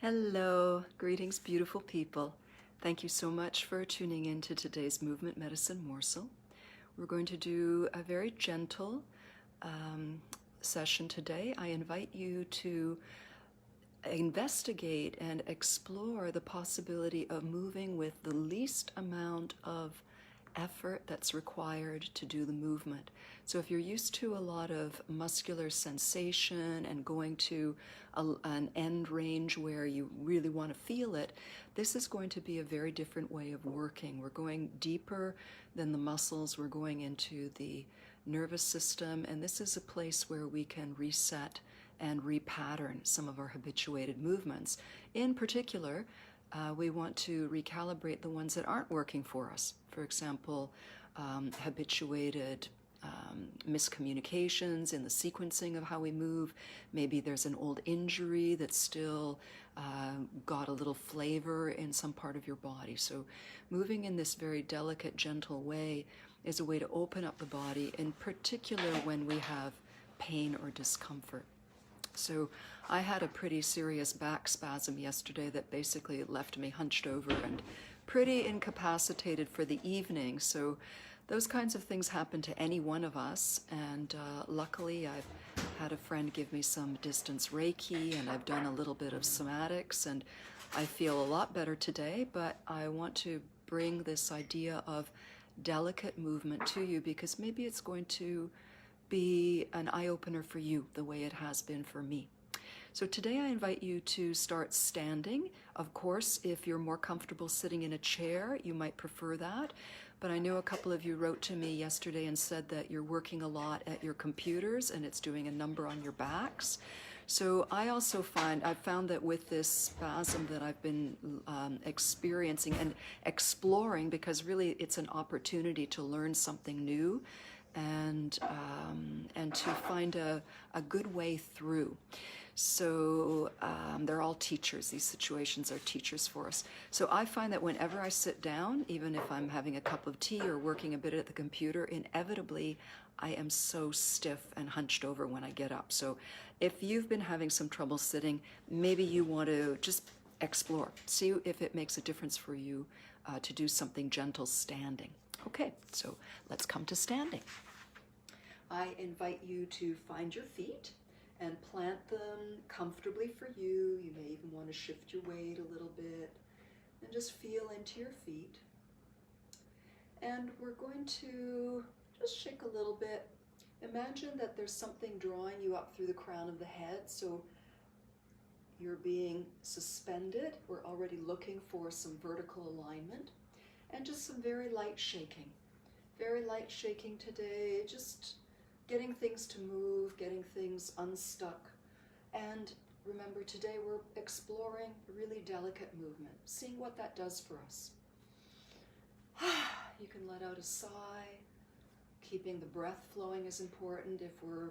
Hello, greetings, beautiful people. Thank you so much for tuning in to today's Movement Medicine Morsel. We're going to do a very gentle session today. I invite you to investigate and explore the possibility of moving with the least amount of effort that's required to do the movement. So if you're used to a lot of muscular sensation and going to an end range where you really want to feel it, this is going to be a very different way of working. We're going deeper than the muscles. We're going into the nervous system, and this is a place where we can reset and repattern some of our habituated movements. In particular, we want to recalibrate the ones that aren't working for us. For example, habituated miscommunications in the sequencing of how we move. Maybe there's an old injury that's still got a little flavor in some part of your body. So moving in this very delicate, gentle way is a way to open up the body, in particular when we have pain or discomfort. So I had a pretty serious back spasm yesterday that basically left me hunched over and pretty incapacitated for the evening. So those kinds of things happen to any one of us. And luckily I've had a friend give me some distance Reiki, and I've done a little bit of somatics, and I feel a lot better today. But I want to bring this idea of delicate movement to you because maybe it's going to be an eye-opener for you the way it has been for me. So today I invite you to start standing. Of course, if you're more comfortable sitting in a chair, you might prefer that. But I know a couple of you wrote to me yesterday and said that you're working a lot at your computers and it's doing a number on your backs. So I've found that with this spasm that I've been experiencing and exploring, because really it's an opportunity to learn something new and to find a good way through. So they're all teachers. These situations are teachers for us. So I find that whenever I sit down, even if I'm having a cup of tea or working a bit at the computer, inevitably I am so stiff and hunched over when I get up. So if you've been having some trouble sitting, maybe you want to just explore, see if it makes a difference for you to do something gentle standing. Okay, so let's come to standing. I invite you to find your feet and plant them comfortably for you. You may even want to shift your weight a little bit and just feel into your feet. And we're going to just shake a little bit. Imagine that there's something drawing you up through the crown of the head, so you're being suspended. We're already looking for some vertical alignment and just some very light shaking. Very light shaking today, just getting things to move, getting things unstuck. And remember, today we're exploring really delicate movement, seeing what that does for us. You can let out a sigh. Keeping the breath flowing is important. If we're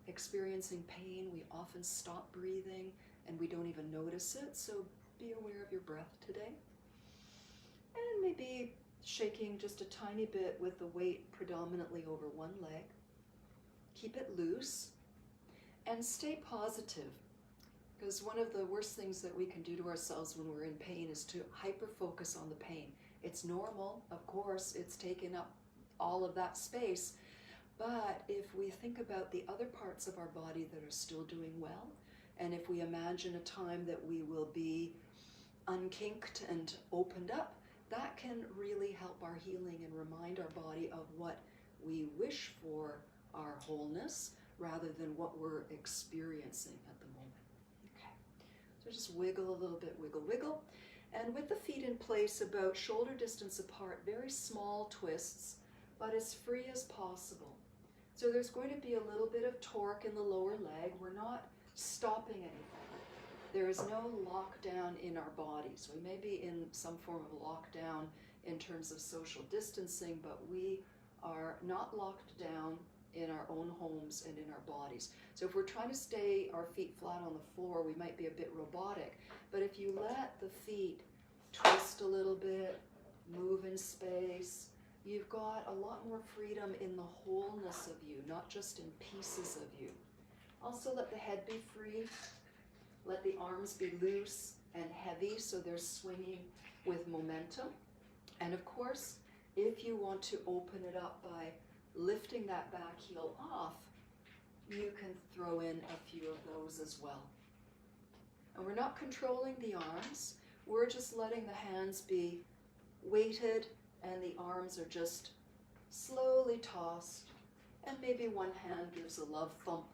experiencing pain, we often stop breathing and we don't even notice it. So be aware of your breath today. And maybe shaking just a tiny bit with the weight predominantly over one leg. Keep it loose and stay positive, because one of the worst things that we can do to ourselves when we're in pain is to hyper-focus on the pain. It's normal, of course, it's taken up all of that space, but if we think about the other parts of our body that are still doing well, and if we imagine a time that we will be unkinked and opened up, that can really help our healing and remind our body of what we wish for our wholeness rather than what we're experiencing at the moment. Okay, so just wiggle a little bit, wiggle, wiggle. And with the feet in place about shoulder distance apart, very small twists, but as free as possible. So there's going to be a little bit of torque in the lower leg. We're not stopping anything. There is no lockdown in our bodies. We may be in some form of lockdown in terms of social distancing, but we are not locked down in our own homes and in our bodies. So if we're trying to stay our feet flat on the floor, we might be a bit robotic. But if you let the feet twist a little bit, move in space, you've got a lot more freedom in the wholeness of you, not just in pieces of you. Also let the head be free. Let the arms be loose. and heavy, so they're swinging with momentum. And of course, if you want to open it up by lifting that back heel off, you can throw in a few of those as well. And we're not controlling the arms, we're just letting the hands be weighted and the arms are just slowly tossed, and maybe one hand gives a love thump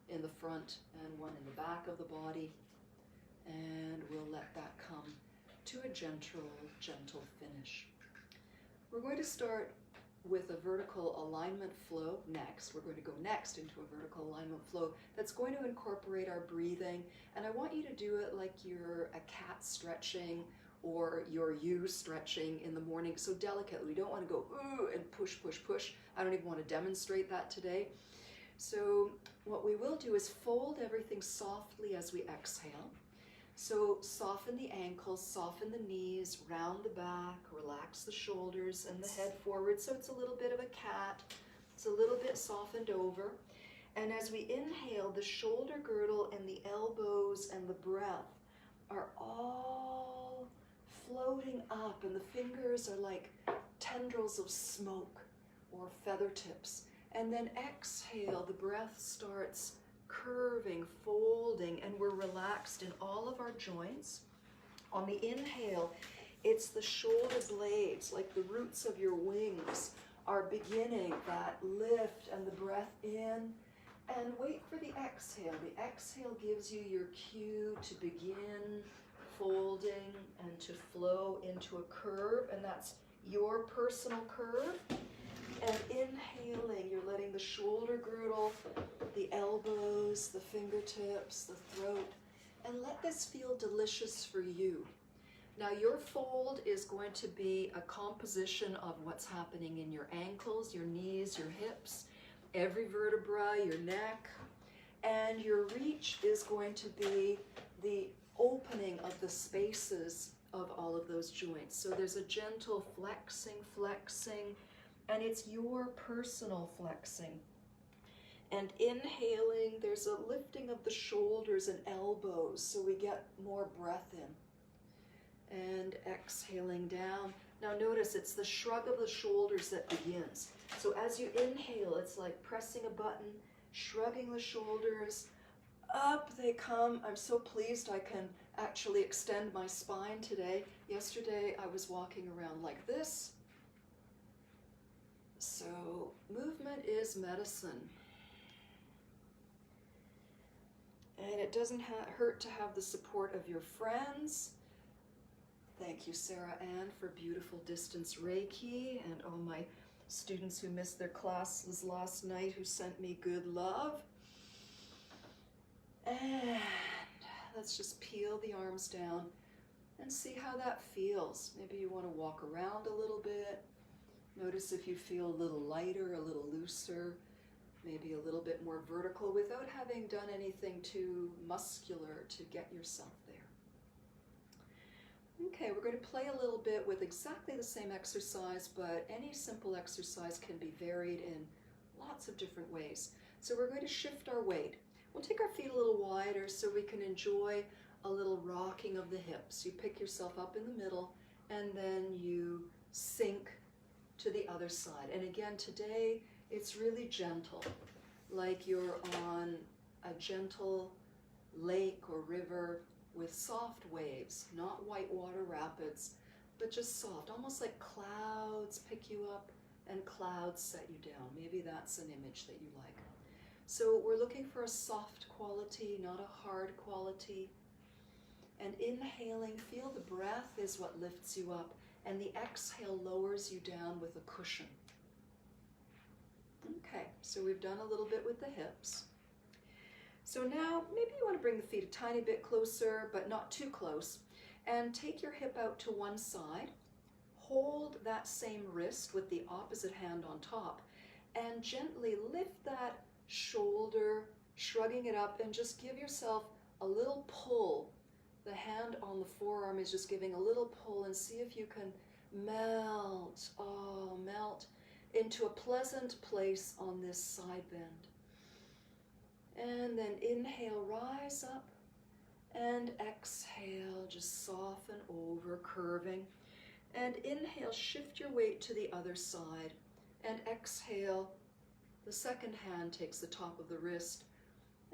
in the front and one in the back of the body, and we'll let that come to a gentle finish. We're going to start with a vertical alignment flow next. We're going to go next into a vertical alignment flow that's going to incorporate our breathing, and I want you to do it like you're a cat stretching or you're you stretching in the morning, so delicately. We don't want to go ooh and push, push, push. I don't even want to demonstrate that today. So what we will do is fold everything softly as we exhale. So soften the ankles, soften the knees, round the back, relax the shoulders and the head forward. So it's a little bit of a cat. It's a little bit softened over. And as we inhale, the shoulder girdle and the elbows and the breath are all floating up, and the fingers are like tendrils of smoke or feather tips. And then exhale, the breath starts curving, folding, and we're relaxed in all of our joints. On the inhale, it's the shoulder blades, like the roots of your wings, are beginning that lift and the breath in. And wait for the exhale. The exhale gives you your cue to begin folding and to flow into a curve, and that's your personal curve. And inhaling, you're letting the shoulder girdle, the elbows, the fingertips, the throat, and let this feel delicious for you. Now your fold is going to be a composition of what's happening in your ankles, your knees, your hips, every vertebra, your neck, and your reach is going to be the opening of the spaces of all of those joints. So there's a gentle flexing, and it's your personal flexing. And inhaling, there's a lifting of the shoulders and elbows, so we get more breath in. And exhaling down. Now notice it's the shrug of the shoulders that begins. So as you inhale, it's like pressing a button, shrugging the shoulders, up they come. I'm so pleased I can actually extend my spine today. Yesterday I was walking around like this. So movement is medicine. And it doesn't hurt to have the support of your friends. Thank you, Sarah Ann, for beautiful distance Reiki, and all my students who missed their classes last night who sent me good love. And let's just peel the arms down and see how that feels. Maybe you want to walk around a little bit. Notice if you feel a little lighter, a little looser, maybe a little bit more vertical without having done anything too muscular to get yourself there. Okay, we're going to play a little bit with exactly the same exercise, but any simple exercise can be varied in lots of different ways. So we're going to shift our weight. We'll take our feet a little wider so we can enjoy a little rocking of the hips. You pick yourself up in the middle and then you sink to the other side. And again, today it's really gentle, like you're on a gentle lake or river with soft waves, not white water rapids, but just soft, almost like clouds pick you up and clouds set you down. Maybe that's an image that you like. So we're looking for a soft quality, not a hard quality. And inhaling, feel the breath is what lifts you up, and the exhale lowers you down with a cushion. Okay, so we've done a little bit with the hips. So now maybe you want to bring the feet a tiny bit closer, but not too close, and take your hip out to one side. Hold that same wrist with the opposite hand on top, and gently lift that shoulder, shrugging it up, and just give yourself a little pull. The hand on the forearm is just giving a little pull, and see if you can melt, melt into a pleasant place on this side bend. And then inhale, rise up, and exhale, just soften over, curving. And inhale, shift your weight to the other side. And exhale, the second hand takes the top of the wrist.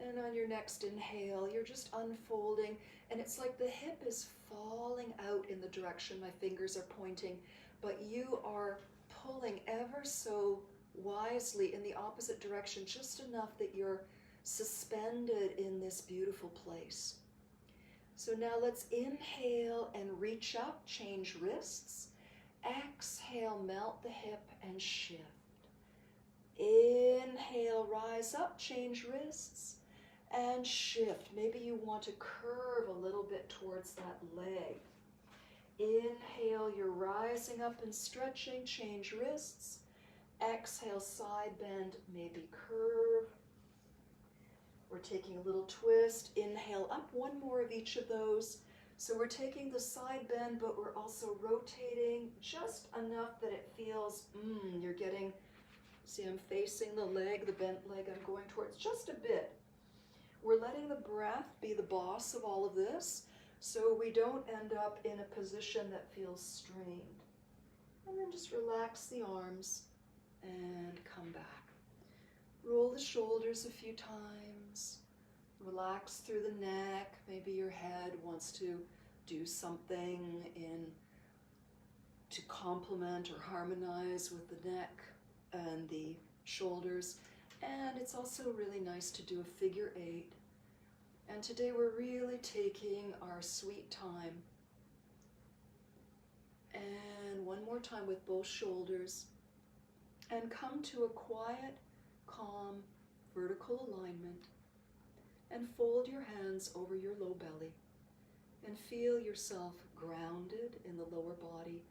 And on your next inhale, you're just unfolding. And it's like the hip is falling out in the direction my fingers are pointing, but you are pulling ever so wisely in the opposite direction, just enough that you're suspended in this beautiful place. So now let's inhale and reach up, change wrists. Exhale, melt the hip and shift. Inhale, rise up, change wrists and shift. Maybe you want to curve a little bit towards that leg. Inhale, you're rising up and stretching, change wrists. Exhale, side bend, maybe curve. We're taking a little twist. Inhale up, one more of each of those. So we're taking the side bend, but we're also rotating just enough that it feels, you're getting, see, I'm facing the leg, the bent leg I'm going towards just a bit. We're letting the breath be the boss of all of this, so we don't end up in a position that feels strained. And then just relax the arms and come back. Roll the shoulders a few times. Relax through the neck. Maybe your head wants to do something to complement or harmonize with the neck and the shoulders. And it's also really nice to do a figure 8. And today we're really taking our sweet time. And one more time with both shoulders. And come to a quiet, calm, vertical alignment. And fold your hands over your low belly. And feel yourself grounded in the lower body,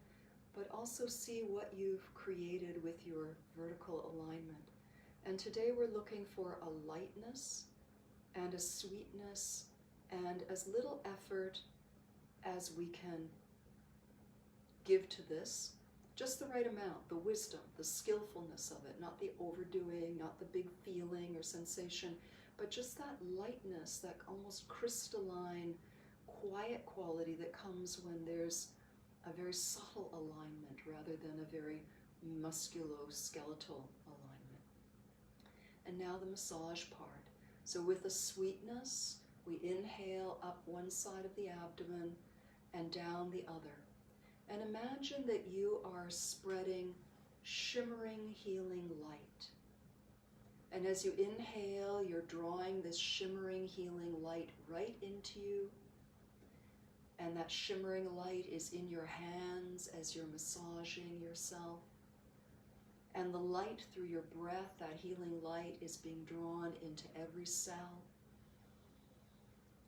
but also see what you've created with your vertical alignment. And today we're looking for a lightness and a sweetness and as little effort as we can give to this. Just the right amount, the wisdom, the skillfulness of it, not the overdoing, not the big feeling or sensation, but just that lightness, that almost crystalline, quiet quality that comes when there's a very subtle alignment rather than a very musculoskeletal alignment. And now the massage part. So with a sweetness, we inhale up one side of the abdomen and down the other. And imagine that you are spreading shimmering, healing light. And as you inhale, you're drawing this shimmering, healing light right into you. And that shimmering light is in your hands as you're massaging yourself. And the light through your breath, that healing light, is being drawn into every cell.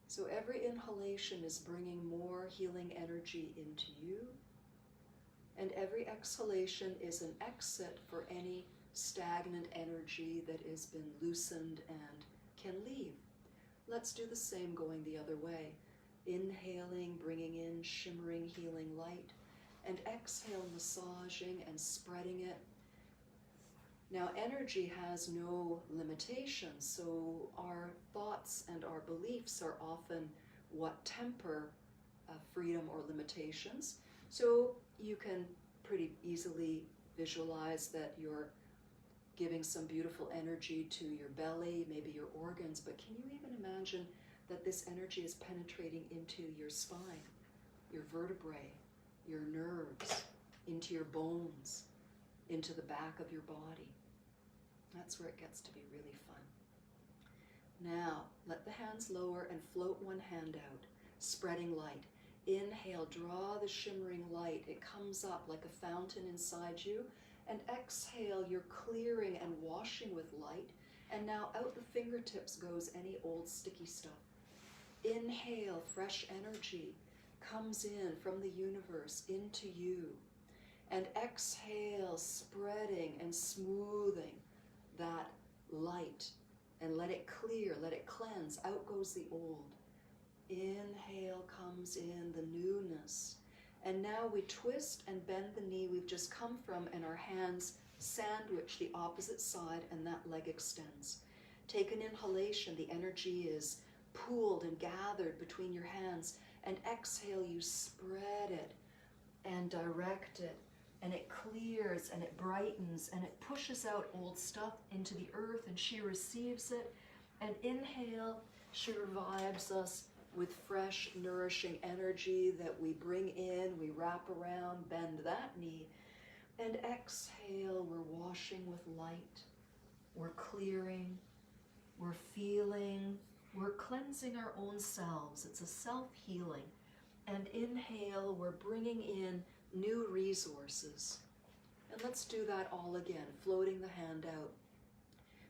So every inhalation is bringing more healing energy into you. And every exhalation is an exit for any stagnant energy that has been loosened and can leave. Let's do the same going the other way. Inhaling, bringing in shimmering, healing light, and exhale, massaging and spreading it. Now, energy has no limitations, so our thoughts and our beliefs are often what temper freedom or limitations. So you can pretty easily visualize that you're giving some beautiful energy to your belly, maybe your organs, but can you even imagine that this energy is penetrating into your spine, your vertebrae, your nerves, into your bones, into the back of your body? That's where it gets to be really fun. Now, let the hands lower and float one hand out, spreading light. Inhale, draw the shimmering light. It comes up like a fountain inside you. And exhale, you're clearing and washing with light. And now out the fingertips goes any old sticky stuff. Inhale, fresh energy comes in from the universe into you. And exhale, spreading and smoothing that light. And let it clear, let it cleanse. Out goes the old. Inhale comes in the newness. And now we twist and bend the knee we've just come from, and our hands sandwich the opposite side, and that leg extends. Take an inhalation. The energy is pooled and gathered between your hands. And exhale, you spread it and direct it, and it clears and it brightens and it pushes out old stuff into the earth, and she receives it. And inhale, she revives us with fresh, nourishing energy that we bring in, we wrap around, bend that knee. And exhale, we're washing with light, we're clearing, we're feeling, we're cleansing our own selves. It's a self-healing. And inhale, we're bringing in new resources. And let's do that all again, floating the hand out.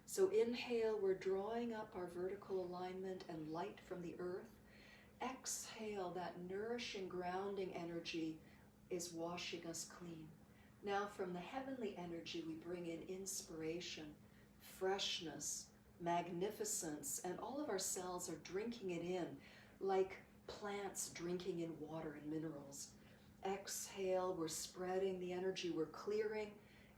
So inhale, we're drawing up our vertical alignment and light from the earth. Exhale, that nourishing, grounding energy is washing us clean. Now from the heavenly energy, we bring in inspiration, freshness, magnificence, and all of our cells are drinking it in like plants drinking in water and minerals. Exhale, we're spreading the energy, we're clearing,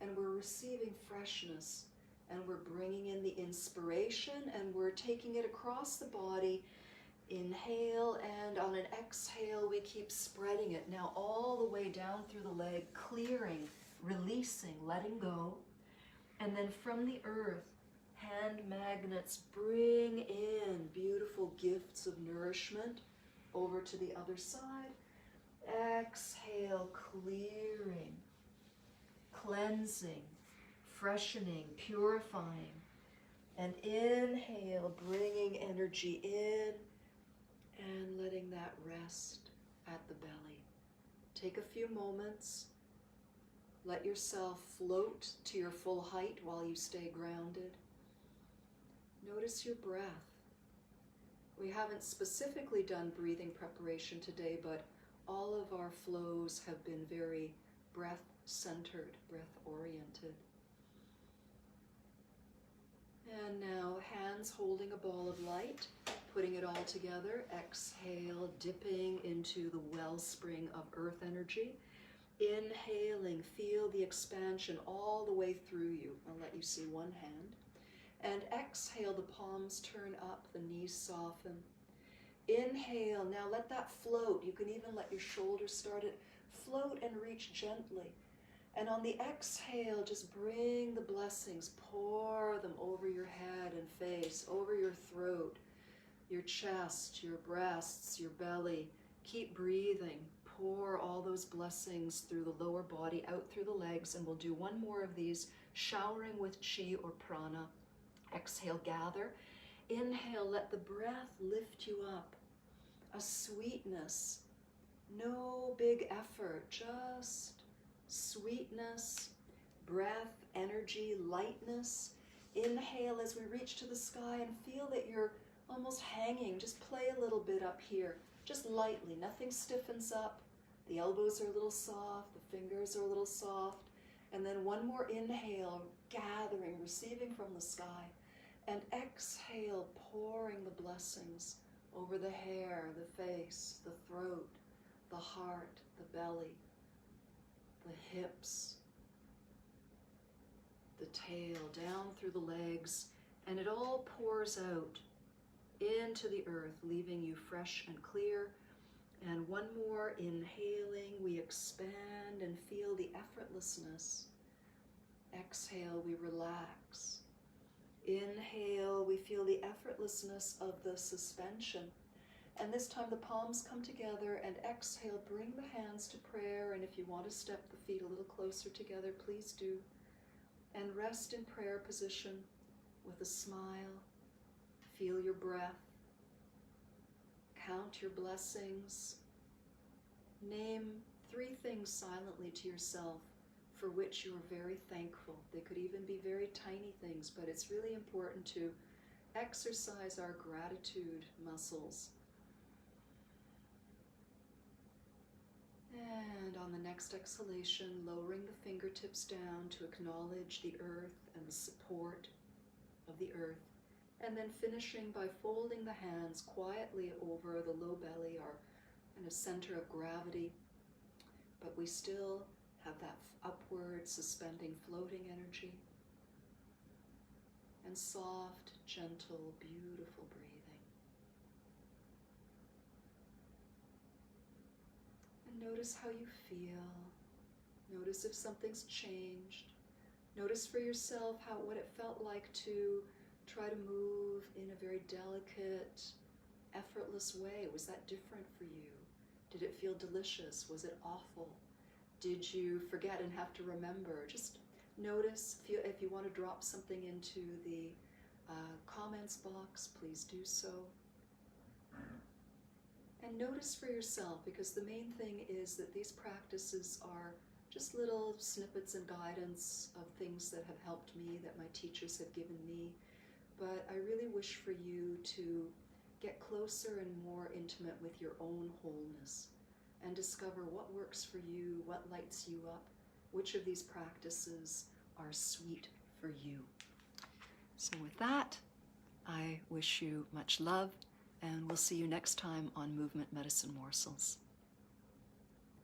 and we're receiving freshness, and we're bringing in the inspiration, and we're taking it across the body. Inhale, and on an exhale, we keep spreading it. Now all the way down through the leg, clearing, releasing, letting go. And then from the earth, hand magnets bring in beautiful gifts of nourishment over to the other side. Exhale, clearing, cleansing, freshening, purifying. And inhale, bringing energy in and letting that rest at the belly. Take a few moments. Let yourself float to your full height while you stay grounded. Notice your breath. We haven't specifically done breathing preparation today, but all of our flows have been very breath-centered, breath-oriented. And now hands holding a ball of light, putting it all together. Exhale, dipping into the wellspring of earth energy. Inhaling, feel the expansion all the way through you. I'll let you see one hand. And exhale, the palms turn up, the knees soften. Inhale, now let that float. You can even let your shoulders start it. Float and reach gently. And on the exhale, just bring the blessings, pour them over your head and face, over your throat, your chest, your breasts, your belly. Keep breathing. Pour all those blessings through the lower body, out through the legs, and we'll do one more of these, showering with chi or prana. Exhale, gather. Inhale, let the breath lift you up. A sweetness, no big effort, just sweetness, breath, energy, lightness. Inhale as we reach to the sky and feel that you're almost hanging. Just play a little bit up here, just lightly. Nothing stiffens up. The elbows are a little soft, the fingers are a little soft. And then one more inhale, gathering, receiving from the sky. And exhale, pouring the blessings over the hair, the face, the throat, the heart, the belly, the hips, the tail, down through the legs, and it all pours out into the earth, leaving you fresh and clear. And one more, inhaling, we expand and feel the effortlessness. Exhale, we relax. Inhale, we feel the effortlessness of the suspension. And this time the palms come together, and exhale, bring the hands to prayer. And if you want to step the feet a little closer together, please do. And rest in prayer position with a smile. Feel your breath. Count your blessings. Name 3 things silently to yourself for which you are very thankful. They could even be very tiny things, but it's really important to exercise our gratitude muscles. And on the next exhalation, lowering the fingertips down to acknowledge the earth and the support of the earth. And then finishing by folding the hands quietly over the low belly, our kind of center of gravity. But we still have that upward, suspending, floating energy. And soft, gentle, beautiful breathing. And notice how you feel. Notice if something's changed. Notice for yourself what it felt like to try to move in a very delicate, effortless way. Was that different for you? Did it feel delicious? Was it awful? Did you forget and have to remember? Just notice. If you want to drop something into the comments box, please do so. And notice for yourself, because the main thing is that these practices are just little snippets and guidance of things that have helped me, that my teachers have given me. But I really wish for you to get closer and more intimate with your own wholeness and discover what works for you, what lights you up, which of these practices are sweet for you. So with that, I wish you much love, and we'll see you next time on Movement Medicine Morsels.